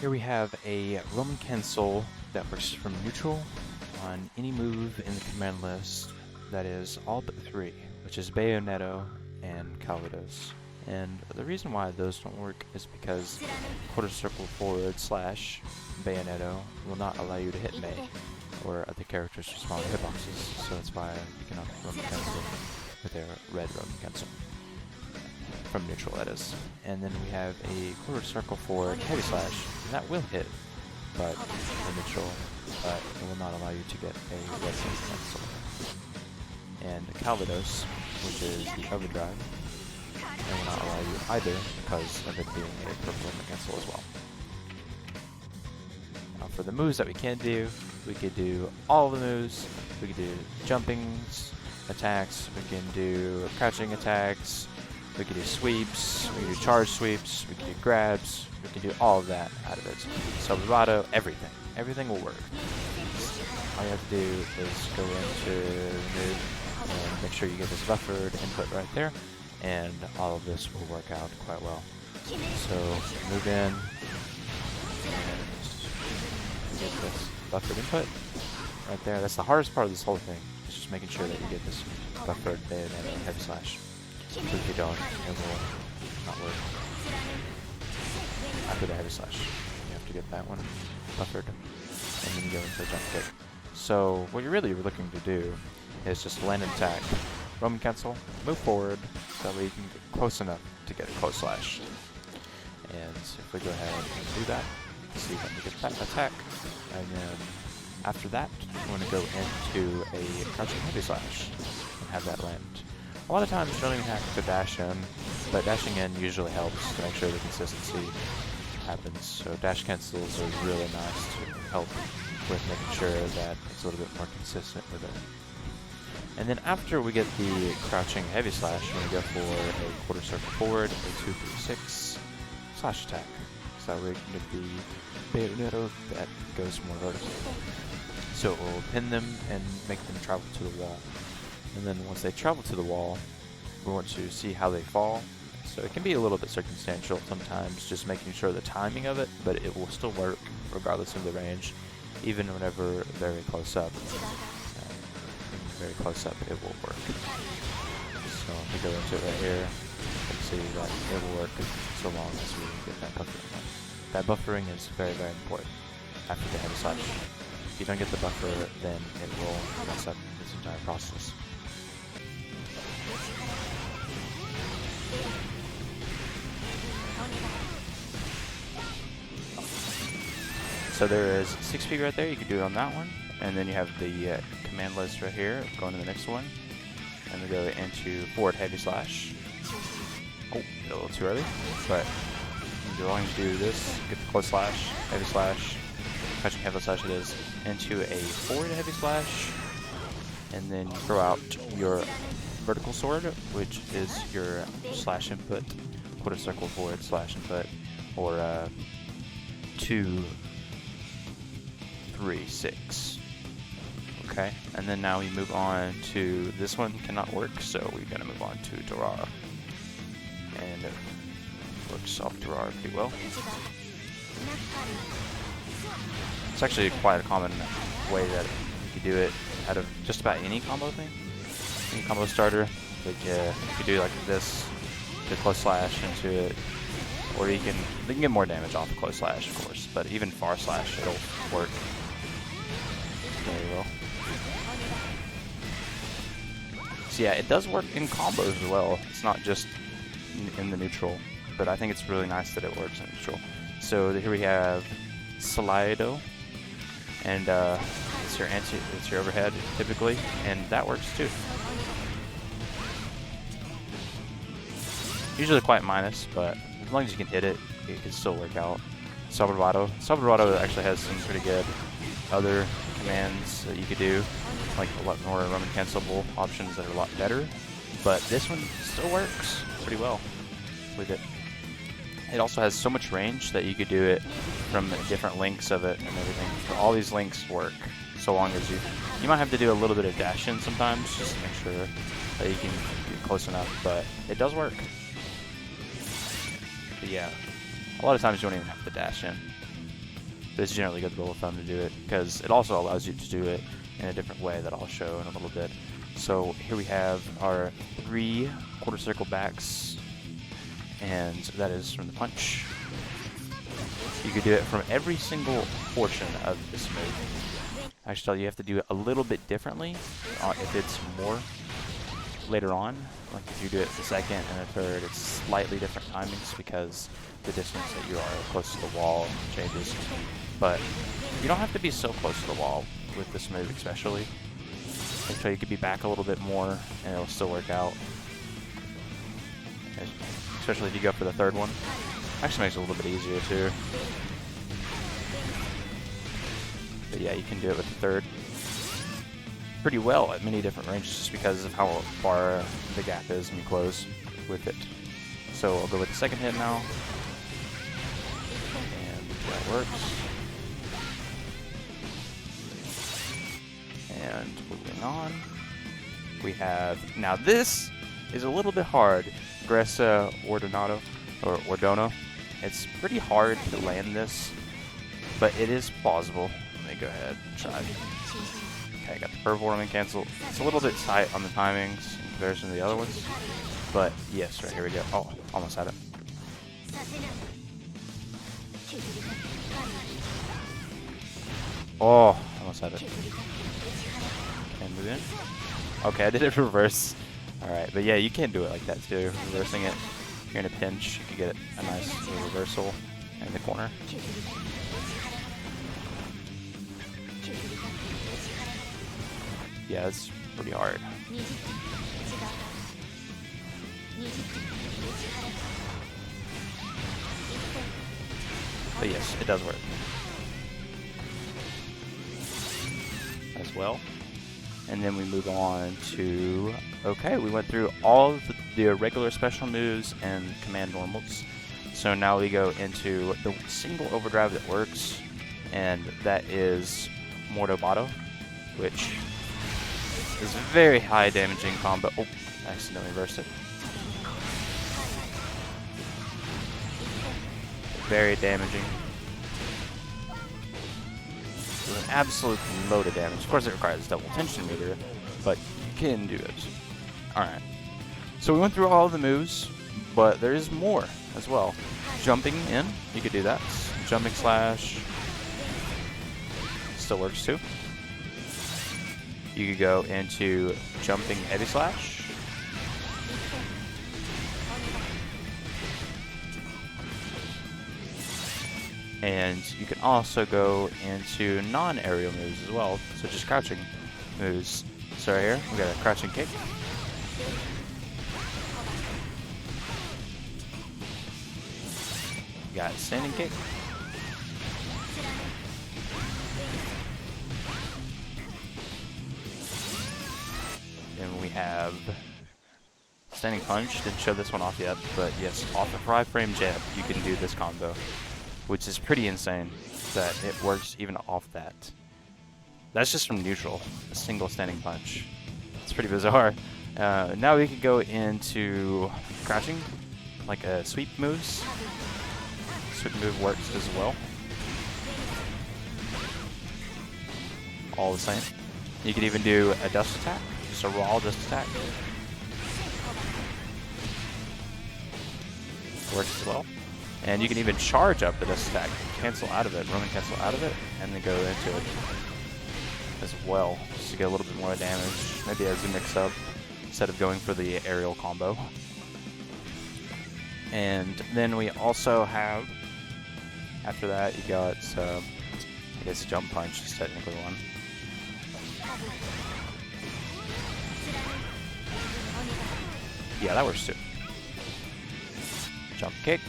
Here we have a Roman cancel that works from neutral on any move in the command list that is all but 3, which is Bajoneto and Calvados. And the reason why those don't work is because quarter circle forward slash Bajoneto will not allow you to hit May or other characters with smaller hitboxes, so that's why you cannot Roman cancel with a red Roman cancel. From neutral, that is. And then we have a quarter circle forward heavy slash, and that will hit, but from neutral, but it will not allow you to get a red Roman cancel. And Calvados, which is the overdrive, and will not allow you either because of it being a purple Roman cancel as well. Now for the moves that we can do, we could do all of the moves. We could do jumpings, attacks, we can do crouching attacks, we can do sweeps, we can do charge sweeps, we can do grabs, we can do all of that out of it. So bravado, everything. Everything will work. All you have to do is go into the move and make sure you get this buffered input right there, and all of this will work out quite well. So move in and get this buffered input right there. That's the hardest part of this whole thing. It's just making sure that you get this buffered bayonet and heavy slash. If you don't, it will not work. After the heavy slash, you have to get that one buffered, and then you go into the jump kick. So what you're really looking to do is just land and attack, Roman cancel, move forward, so that way you can get close enough to get a close slash. And if we go ahead and do that, see when we get that attack, and then after that, we're going to go into a crouching heavy slash and have that land. A lot of times you don't even have to dash in, but dashing in usually helps to make sure the consistency happens. So dash cancels are really nice to help with making sure that it's a little bit more consistent with it. And then after we get the crouching heavy slash, we're going to go for a quarter circle forward, a 2-3-6 slash attack. So that we can get the Bajoneto that goes more vertical. So it will pin them and make them travel to the wall. And then once they travel to the wall, we want to see how they fall. So it can be a little bit circumstantial sometimes, just making sure the timing of it, but it will still work regardless of the range, even whenever very close up. Very close up, it will work. So if we go into it right here, you can see that it will work so long as we get that buffering. That buffering is very, very important after the heavy slash. If you don't get the buffer, then it will mess up this entire process. So there is 6 feet right there, you can do it on that one. And then you have the command list right here, going to the next one. And we go into forward heavy slash. Oh, a little too early. But you're going to do this, get the close slash, heavy slash, crouching heavy slash it is, into a forward heavy slash. And then you throw out your vertical sword, which is your slash input, quarter circle forward slash input, or 2-3-6. Okay, and then now we move on to this one cannot work, so we're gonna move on to Durara, and it works off Durara pretty well. It's actually quite a common way that you could do it out of just about any combo thing, any combo starter. Like you could do like this, the close slash into it, or you can get more damage off the close slash, of course, but even far slash it'll work very well. So yeah, it does work in combos as well. It's not just in the neutral, but I think it's really nice that it works in neutral. So here we have Slido, and it's your overhead typically, and that works too. Usually quite minus, but as long as you can hit it, it can still work out. Salvadorado actually has some pretty good other commands that you could do, like a lot more Roman cancelable options that are a lot better, but this one still works pretty well with it. It also has so much range that you could do it from different links of it and everything. So all these links work, so long as you might have to do a little bit of dash in sometimes, just to make sure that you can get close enough, but it does work. But yeah, a lot of times you don't even have to dash in. But it's generally a good rule of thumb to do it, because it also allows you to do it in a different way that I'll show in a little bit. So here we have our 3 quarter circle backs, and that is from the punch. You could do it from every single portion of this move. Actually, you have to do it a little bit differently if it's more later on. Like if you do it the second and the third, it's slightly different timings because the distance that you are close to the wall changes. But you don't have to be so close to the wall with this move, especially. So you could be back a little bit more and it'll still work out. Especially if you go for the third one. Actually makes it a little bit easier too. But yeah, you can do it with the third pretty well at many different ranges just because of how far the gap is when you close with it. So I'll go with the second hit now. And that works. And moving on, we have, now this is a little bit hard, Gressa Ordonato, or Ordono. It's pretty hard to land this, but it is plausible. Let me go ahead and try. Okay, I got the performing cancel. It's a little bit tight on the timings in comparison to the other ones, but yes, right here we go. Oh, almost had it. Oh, almost had it. And move in. Okay, I did it reverse. Alright, but yeah, you can do it like that too. Reversing it. If you're in a pinch, you can get a nice reversal in the corner. Yeah, it's pretty hard. But yes, it does work. As well. And then we move on to, okay, we went through all of the regular special moves and command normals. So now we go into the single overdrive that works, and that is Morto Bato, which is a very high damaging combo. Oh, I accidentally reversed it. Very damaging. With an absolute load of damage. Of course, it requires double tension meter, but you can do it. Alright. So we went through all of the moves, but there is more as well. Jumping in, you could do that. Jumping slash still works too. You could go into jumping heavy slash. And you can also go into non-aerial moves as well, so just crouching moves. So right here, we got a crouching kick. You got a standing kick. Then we have standing punch. Didn't show this one off yet, but yes, off the 5-frame jab, you can do this combo, which is pretty insane that it works even off that. That's just from neutral, a single standing punch. It's pretty bizarre. Now we can go into crouching, like a sweep moves. Sweep move works as well. All the same. You could even do a dust attack, just a raw dust attack. Works as well. And you can even charge up the dust attack, cancel out of it, Roman cancel out of it, and then go into it as well, just to get a little bit more damage, maybe as a mix-up, instead of going for the aerial combo. And then we also have, after that, you got, I guess jump punch is technically one. Yeah, that works too. Jump kick.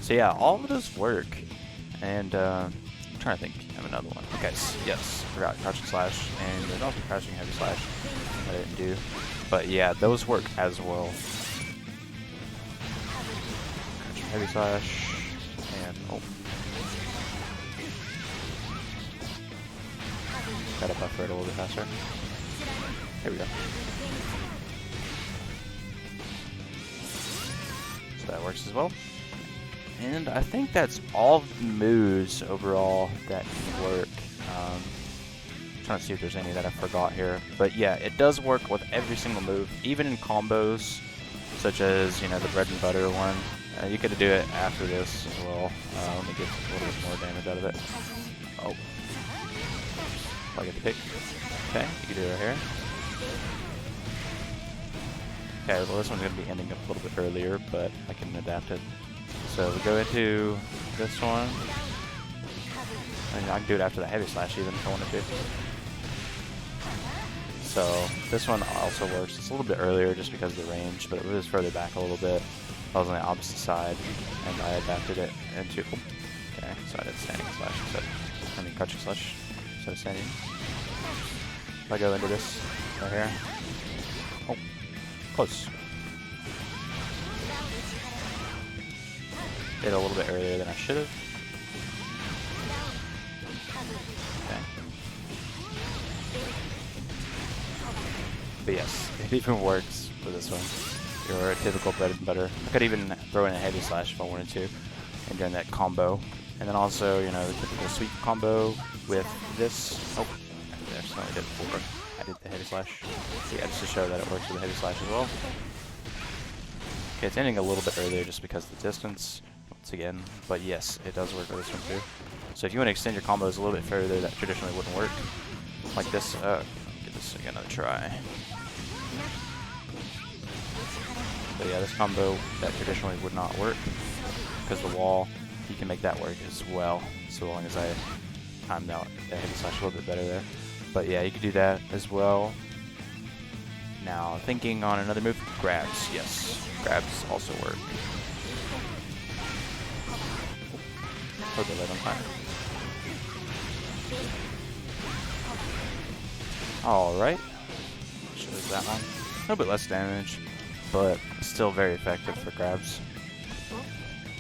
So yeah, all of those work, and I'm trying to think of another one. Okay, yes, forgot crouching slash, and there's also crouching heavy slash that I didn't do, but yeah, those work as well. Crouching heavy slash, and oh, gotta buffer it a little bit faster. Here we go. works as well. And I think that's all of the moves overall that work. Trying to see if there's any that I forgot here. But yeah, it does work with every single move, even in combos, such as, you know, the bread and butter one. You could do it after this as well. Let me get a little bit more damage out of it. Oh. I get the pick. Okay, you can do it right here. Okay, well this one's going to be ending up a little bit earlier, but I can adapt it. So we go into this one. And I can do it after the heavy slash even if I wanted to. So this one also works. It's a little bit earlier just because of the range, but it was further back a little bit. I was on the opposite side, and I adapted it into... Okay, so I did standing slash instead. I mean crouching slash instead of standing. If I go into this right here... Oh, close. Did it a little bit earlier than I should have. Okay. But yes, it even works for this one. Your typical bread and butter. I could even throw in a heavy slash if I wanted to, and during that combo. And then also, you know, the typical sweep combo with this. Oh, I accidentally did it before. I did the heavy slash. Yeah, just to show that it works with the heavy slash as well. Okay, it's ending a little bit earlier just because of the distance, once again. But yes, it does work with this one too. So if you want to extend your combos a little bit further that traditionally wouldn't work, like this, give this another try. But yeah, this combo that traditionally would not work because the wall, you can make that work as well, so long as I timed out the heavy slash a little bit better there. But yeah, you can do that as well. Now, thinking on another move, grabs. Yes, grabs also work. Hold the lid on fire. Alright. Shows that one. A little bit less damage, but still very effective for grabs.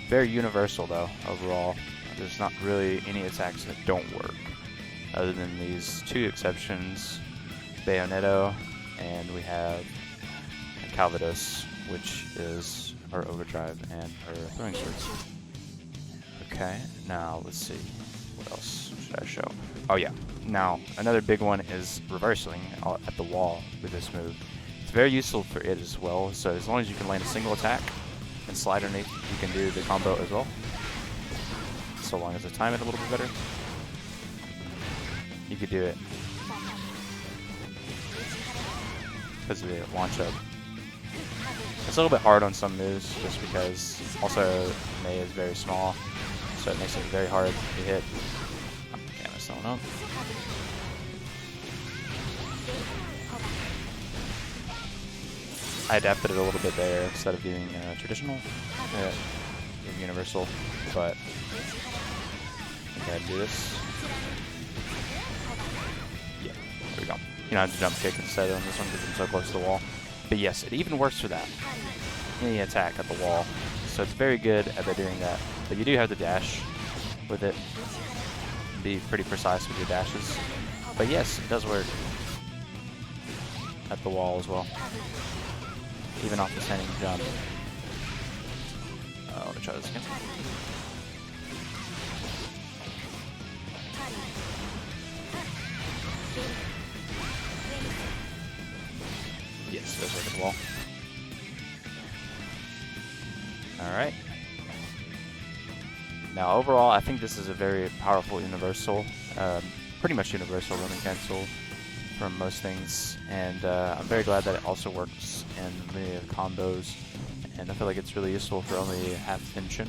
Very universal though, overall. There's not really any attacks that don't work, other than these two exceptions, Bajoneto, and we have Calvados, which is our overdrive and our throwing swords. Okay, now let's see, what else should I show? Oh yeah, now another big one is reversing at the wall with this move. It's very useful for it as well, so as long as you can land a single attack and slide underneath, you can do the combo as well. So long as I time it a little bit better, you could do it. Because of the launch up. It's a little bit hard on some moves, just because also May is very small, so it makes it very hard to hit. Okay, I'm still up. I adapted it a little bit there instead of doing traditional, universal, but okay, do this. Yeah, there we go. You know, I have to jump kick instead on this one because I'm so close to the wall. But yes, it even works for that. Any attack at the wall. So it's very good at doing that. But you do have to dash with it. Be pretty precise with your dashes. But yes, it does work at the wall as well. Even off the standing jump. Let me try this again. Yes, it does work at the wall. Alright. Now overall, I think this is a very powerful universal, pretty much universal Roman cancel from most things, and I'm very glad that it also works in many of the combos, and I feel like it's really useful for only half tension,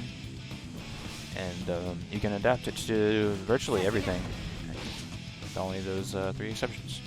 and you can adapt it to virtually everything, with only those 3 exceptions.